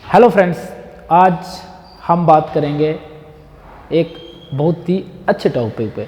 Hello friends, आज हम बात करेंगे एक बहुत ही अच्छे टॉपिक पे।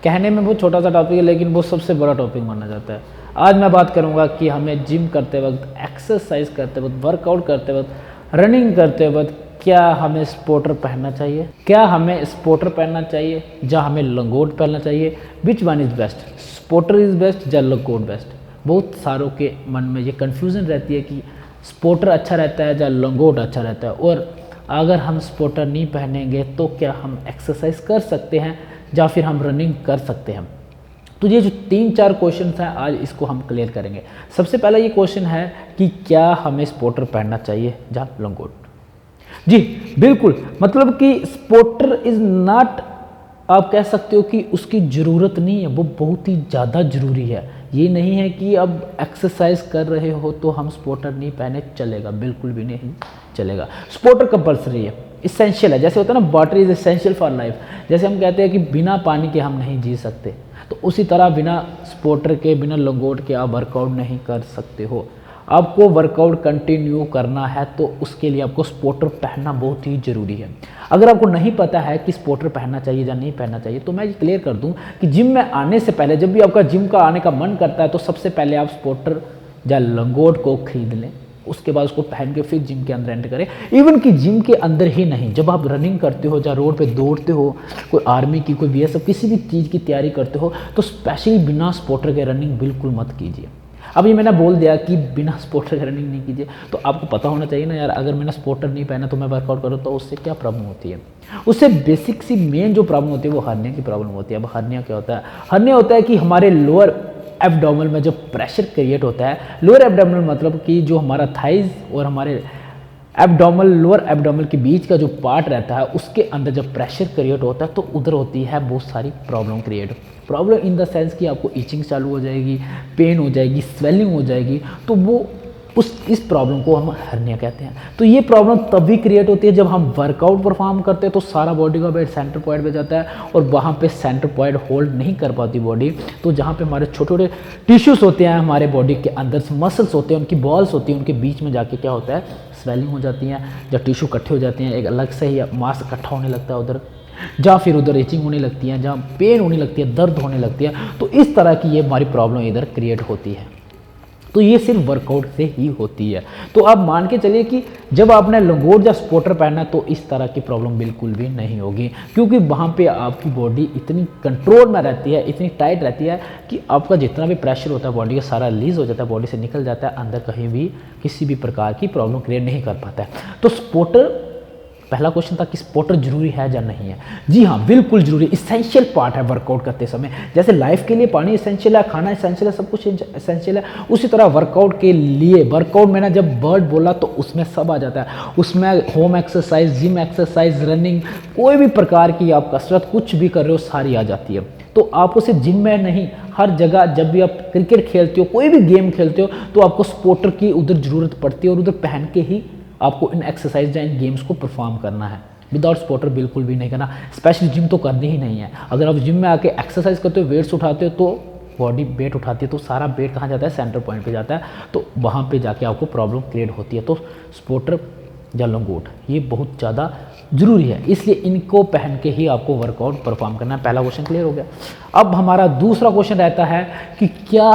कहने में बहुत छोटा सा टॉपिक है लेकिन वो सबसे बड़ा टॉपिक माना जाता है। आज मैं बात करूंगा कि हमें जिम करते वक्त, एक्सरसाइज करते वक्त, वर्कआउट करते वक्त, रनिंग करते वक्त क्या हमें स्पोर्टर पहनना चाहिए, क्या हमें स्पोर्टर पहनना चाहिए या हमें लंगोट पहनना चाहिए। Which one is best, Sportster is best या लंगोट बेस्ट। बहुत सारों के मन में ये कन्फ्यूज़न रहती है कि स्पोर्टर अच्छा रहता है या लंगोट अच्छा रहता है, और अगर हम स्पोर्टर नहीं पहनेंगे तो क्या हम एक्सरसाइज कर सकते हैं या फिर हम रनिंग कर सकते हैं। तो ये जो 3-4 क्वेश्चन हैं आज इसको हम क्लियर करेंगे। सबसे पहला ये क्वेश्चन है कि क्या हमें स्पोर्टर पहनना चाहिए या लंगोट। जी बिल्कुल, मतलब कि स्पोर्टर इज़ नॉट, आप कह सकते हो कि उसकी ज़रूरत नहीं है, वो बहुत ही ज़्यादा ज़रूरी है। ये नहीं है कि अब एक्सरसाइज कर रहे हो तो हम स्पोर्टर नहीं पहने चलेगा, बिल्कुल भी नहीं चलेगा। स्पोर्टर कंपल्सरी है, इसेंशियल है। जैसे होता है ना, water is essential for life. जैसे हम कहते हैं कि बिना पानी के हम नहीं जी सकते, तो उसी तरह बिना स्पोर्टर के, बिना लंगोट के आप वर्कआउट नहीं कर सकते हो। आपको वर्कआउट कंटिन्यू करना है तो उसके लिए आपको स्पोर्टर पहनना बहुत ही ज़रूरी है। अगर आपको नहीं पता है कि स्पोर्टर पहनना चाहिए या नहीं पहनना चाहिए तो मैं ये क्लियर कर दूं कि जिम में आने से पहले, जब भी आपका जिम का आने का मन करता है तो सबसे पहले आप स्पोर्टर या लंगोट को खरीद लें। उसके बाद उसको पहन के फिर जिम के अंदर एंटर करें। इवन कि जिम के अंदर ही नहीं, जब आप रनिंग करते हो या रोड पे दौड़ते हो, कोई आर्मी की, कोई बीएसएफ, किसी भी चीज़ की तैयारी करते हो तो स्पेशली बिना स्पोर्टर के रनिंग बिल्कुल मत कीजिए। अब ये मैंने बोल दिया कि बिना स्पोर्टर के रनिंग नहीं कीजिए, तो आपको पता होना चाहिए ना यार, अगर मैंने स्पोर्टर नहीं पहना तो मैं वर्कआउट करूँ तो उससे क्या प्रॉब्लम होती है। उससे बेसिक सी मेन जो प्रॉब्लम होती है वो हर्निया की प्रॉब्लम होती है। अब हर्निया क्या होता है? हर्निया होता है कि हमारे लोअर एब्डोमेन में जो प्रेशर क्रिएट होता है, लोअर एब्डोमेन मतलब कि जो हमारा थाइज और हमारे एब्डोमल, लोअर एब्डोमल के बीच का जो पार्ट रहता है उसके अंदर जब प्रेशर क्रिएट होता है तो उधर होती है बहुत सारी problem create. Problem in the sense कि आपको ईचिंग चालू हो जाएगी, पेन हो जाएगी, स्वेलिंग हो जाएगी, तो वो इस प्रॉब्लम को हम हर्निया कहते हैं। तो ये प्रॉब्लम तभी क्रिएट होती है जब हम वर्कआउट परफॉर्म करते हैं तो सारा बॉडी का वेट सेंटर पॉइंट पे जाता है और वहाँ पे सेंटर पॉइंट होल्ड नहीं कर पाती बॉडी। तो जहाँ पे हमारे छोटे छोटे टिश्यूज़ होते हैं, हमारे बॉडी के अंदर मसल्स होते हैं, उनकी बॉल्स होती हैं, उनके बीच में जाके क्या होता है, स्वेलिंग हो जाती है। जब टिश्यू इकट्ठे हो जाते हैं, एक अलग से ही मांस इकट्ठा होने लगता है उधर, जहाँ फिर उधर इचिंग होने लगती है, जहाँ पेन होने लगती है, दर्द होने लगती है। तो इस तरह की ये हमारी प्रॉब्लम इधर क्रिएट होती है। तो ये सिर्फ वर्कआउट से ही होती है। तो आप मान के चलिए कि जब आपने लंगोट या स्पोर्टर पहना तो इस तरह की प्रॉब्लम बिल्कुल भी नहीं होगी, क्योंकि वहाँ पे आपकी बॉडी इतनी कंट्रोल में रहती है, इतनी टाइट रहती है कि आपका जितना भी प्रेशर होता है बॉडी का सारा रिलीज हो जाता है, बॉडी से निकल जाता है, अंदर कहीं भी किसी भी प्रकार की प्रॉब्लम क्रिएट नहीं कर पाता है। तो स्पोर्टर, पहला क्वेश्चन था कि स्पोर्टर जरूरी है या नहीं है। जी हाँ, बिल्कुल जरूरी, इसेंशियल पार्ट है वर्कआउट करते समय। जैसे लाइफ के लिए पानी इसेंशियल है, खाना इसेंशियल है, सब कुछ इसेंशियल है, उसी तरह वर्कआउट के लिए, वर्कआउट मैंने जब वर्ड बोला तो उसमें सब आ जाता है। उसमें home exercise, gym exercise, running, कोई भी प्रकार की आप कसरत कुछ भी कर रहे हो सारी आ जाती है। तो आपको सिर्फ जिम में नहीं, हर जगह जब भी आप क्रिकेट खेलते हो, कोई भी गेम खेलते हो तो आपको स्पोर्टर की उधर ज़रूरत पड़ती है और उधर पहन के ही आपको इन एक्सरसाइज या इन गेम्स को परफॉर्म करना है। विदाउट स्पोर्टर बिल्कुल भी नहीं करना, स्पेशली जिम तो करनी ही नहीं है। अगर आप जिम में आके एक्सरसाइज करते हो, वेट्स उठाते हो, तो बॉडी वेट उठाती है तो सारा वेट कहाँ जाता है, सेंटर पॉइंट पे जाता है, तो वहाँ पे जाके आपको प्रॉब्लम क्रिएट होती है। तो स्पोर्टर या लंगोट ये बहुत ज़्यादा ज़रूरी है, इसलिए इनको पहन के ही आपको वर्कआउट परफॉर्म करना है। पहला क्वेश्चन क्लियर हो गया। अब हमारा दूसरा क्वेश्चन रहता है कि क्या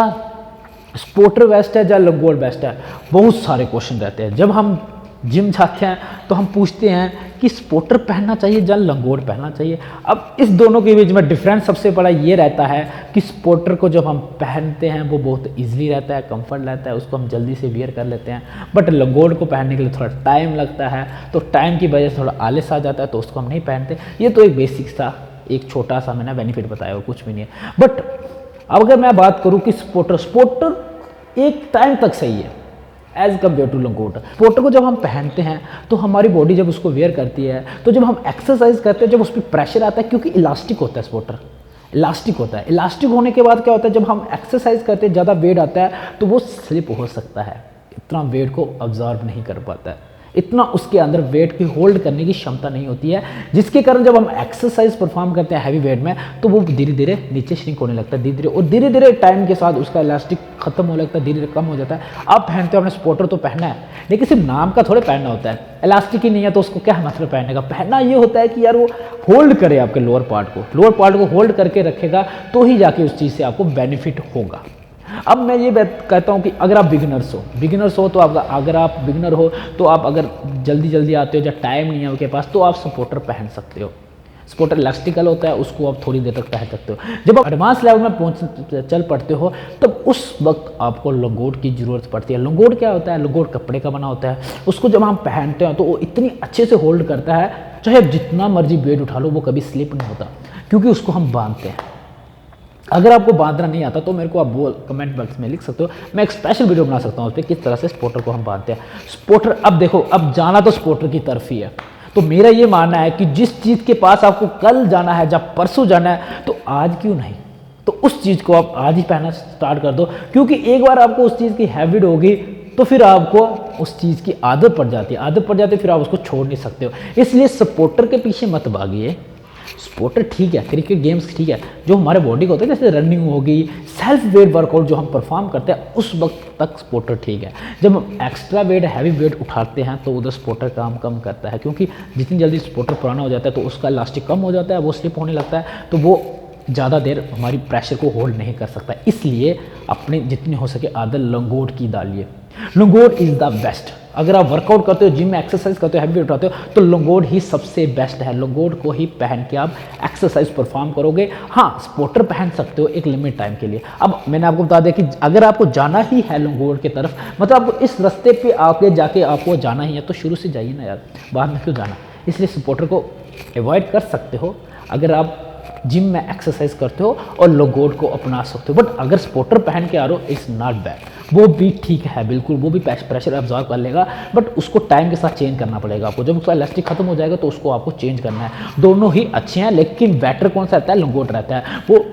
स्पोर्टर बेस्ट है या लंगोट बेस्ट है। बहुत सारे क्वेश्चन रहते हैं। जब हम जिम जाते हैं तो हम पूछते हैं कि स्पोर्टर पहनना चाहिए या लंगोट पहनना चाहिए। अब इस दोनों के बीच में डिफरेंस सबसे बड़ा ये रहता है कि स्पोर्टर को जब हम पहनते हैं वो बहुत इजीली रहता है, कंफर्ट रहता है, उसको हम जल्दी से वियर कर लेते हैं। बट लंगोट को पहनने के लिए थोड़ा टाइम लगता है, तो टाइम की वजह से थोड़ा आलस आ जाता है, तो उसको हम नहीं पहनते। ये तो एक बेसिक सा, एक छोटा सा मैंने बेनिफिट बताया, और कुछ भी नहीं है। बट अगर मैं बात करूँ कि स्पोर्टर एक टाइम तक सही है एज कम्पेयर टू लंगोट। स्पोर्टर को जब हम पहनते हैं तो हमारी बॉडी जब उसको वेयर करती है, तो जब हम एक्सरसाइज करते हैं, जब उस पर प्रेशर आता है, क्योंकि इलास्टिक होता है स्पोर्टर, इलास्टिक होता है। इलास्टिक होने के बाद क्या होता है, जब हम एक्सरसाइज करते हैं, ज़्यादा वेट आता है तो वो स्लिप हो सकता है, इतना वेट को ऑब्जर्व नहीं कर पाता है। इतना उसके अंदर वेट की होल्ड करने की क्षमता नहीं होती है, जिसके कारण जब हम एक्सरसाइज परफॉर्म करते हैं हैवी वेट में तो वो धीरे धीरे नीचे श्रिंक होने लगता है, धीरे धीरे टाइम के साथ उसका इलास्टिक खत्म होने लगता है, धीरे धीरे कम हो जाता है। आप पहनते हो, आपने स्पोर्टर तो पहना है, लेकिन सिर्फ नाम का थोड़े पहनना होता है, इलास्टिक ही नहीं है तो उसको क्या मतलब पहनने का। पहनना ये होता है कि यार वो होल्ड करे आपके लोअर पार्ट को होल्ड करके रखेगा, तो ही जाके उस चीज़ से आपको बेनिफिट होगा। अब मैं ये कहता हूँ कि अगर आप बिगिनर्स हो तो अगर आप बिगिनर हो तो आप अगर जल्दी आते हो या टाइम नहीं है आपके पास तो आप सपोर्टर पहन सकते हो। सपोर्टर इलास्टिकल होता है, उसको आप थोड़ी देर तक पहन सकते हो। जब आप एडवांस लेवल में चल पड़ते हो तब उस वक्त आपको लंगोट की ज़रूरत पड़ती है। लंगोट क्या होता है? लंगोट कपड़े का बना होता है, उसको जब हम पहनते हैं तो वो इतनी अच्छे से होल्ड करता है, चाहे आप जितना मर्जी वेट उठा लो वो कभी स्लिप नहीं होता, क्योंकि उसको हम बांधते हैं। अगर आपको बांधना नहीं आता तो मेरे को आप बोल कमेंट बॉक्स में लिख सकते हो, मैं एक स्पेशल वीडियो बना सकता हूँ उस पर किस तरह से स्पोर्टर को हम बांधते हैं। स्पोर्टर, अब देखो, अब जाना तो स्पोर्टर की तरफ ही है, तो मेरा ये मानना है कि जिस चीज़ के पास आपको कल जाना है, जब परसों जाना है, तो आज क्यों नहीं, तो उस चीज़ को आप आज ही पहनना स्टार्ट कर दो, क्योंकि एक बार आपको उस चीज़ की हैबिट होगी तो फिर आपको उस चीज़ की आदत पड़ जाती है, फिर आप उसको छोड़ नहीं सकते हो। इसलिए सपोर्टर के पीछे मत भागिए। सपोर्टर ठीक है, क्रिकेट गेम्स ठीक है, जो हमारे बॉडी को होता है, जैसे रनिंग हो गई, सेल्फ वेट वर्कआउट जो हम परफॉर्म करते हैं, उस वक्त तक सपोर्टर ठीक है। जब हम एक्स्ट्रा वेट, हैवी वेट उठाते हैं तो उधर सपोर्टर काम कम करता है, क्योंकि जितनी जल्दी सपोर्टर पुराना हो जाता है तो उसका इलास्टिक कम हो जाता है, वो स्लिप होने लगता है, तो वो ज़्यादा देर हमारी प्रेशर को होल्ड नहीं कर सकता। इसलिए अपने जितनी हो सके आदत लंगोट की डालिए। लंगोट इज़ द बेस्ट। अगर आप वर्कआउट करते हो, जिम में एक्सरसाइज करते हो, हैवी वेट उठाते हो, तो लंगोट ही सबसे बेस्ट है। लंगोट को ही पहन के आप एक्सरसाइज परफॉर्म करोगे। हाँ, स्पोर्टर पहन सकते हो एक लिमिट टाइम के लिए। अब मैंने आपको बता दिया कि अगर आपको जाना ही है लंगोट की तरफ, मतलब आपको इस रास्ते पे आके जाके आपको जाना ही है, तो शुरू से जाइए ना यार, बाद में क्यों जाना। इसलिए सपोर्टर को अवॉइड कर सकते हो अगर आप जिम में एक्सरसाइज करते हो, और लंगोट को अपना सकते हो। बट अगर सपोर्टर पहन के आ रहे हो, इट्स नॉट बैड, वो भी ठीक है, बिल्कुल वो भी प्रेशर एब्जॉर्ब कर लेगा, बट उसको टाइम के साथ चेंज करना पड़ेगा आपको। जब उसका इलास्टिक खत्म हो जाएगा तो उसको आपको चेंज करना है। दोनों ही अच्छे हैं, लेकिन बेटर कौन सा रहता है? लंगोट रहता है, वो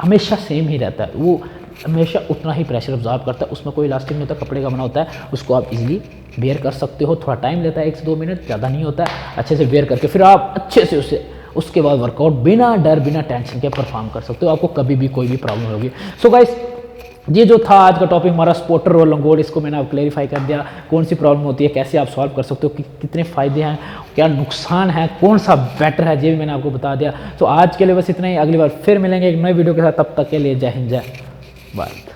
हमेशा सेम ही रहता है, वो हमेशा उतना ही प्रेशर एब्जॉर्ब करता है, उसमें कोई इलास्टिक नहीं होता, कपड़े का बना होता है, उसको आप इजीली वेयर कर सकते हो। थोड़ा टाइम लेता है, 1 से 2 मिनट, ज़्यादा नहीं होता है। अच्छे से वेयर करके फिर आप अच्छे से उसके बाद वर्कआउट बिना डर, बिना टेंशन के परफॉर्म कर सकते हो, आपको कभी भी कोई भी प्रॉब्लम होगी। सो गाइस, ये जो था आज का टॉपिक हमारा स्पोर्टर और लंगोट, इसको मैंने आप क्लैरिफाई कर दिया, कौन सी प्रॉब्लम होती है, कैसे आप सॉल्व कर सकते हो, कितने फ़ायदे हैं, क्या नुकसान है, कौन सा बेटर है, ये भी मैंने आपको बता दिया। तो आज के लिए बस इतना ही, अगली बार फिर मिलेंगे एक नई वीडियो के साथ, तब तक के लिए जय हिंद, जय भारत।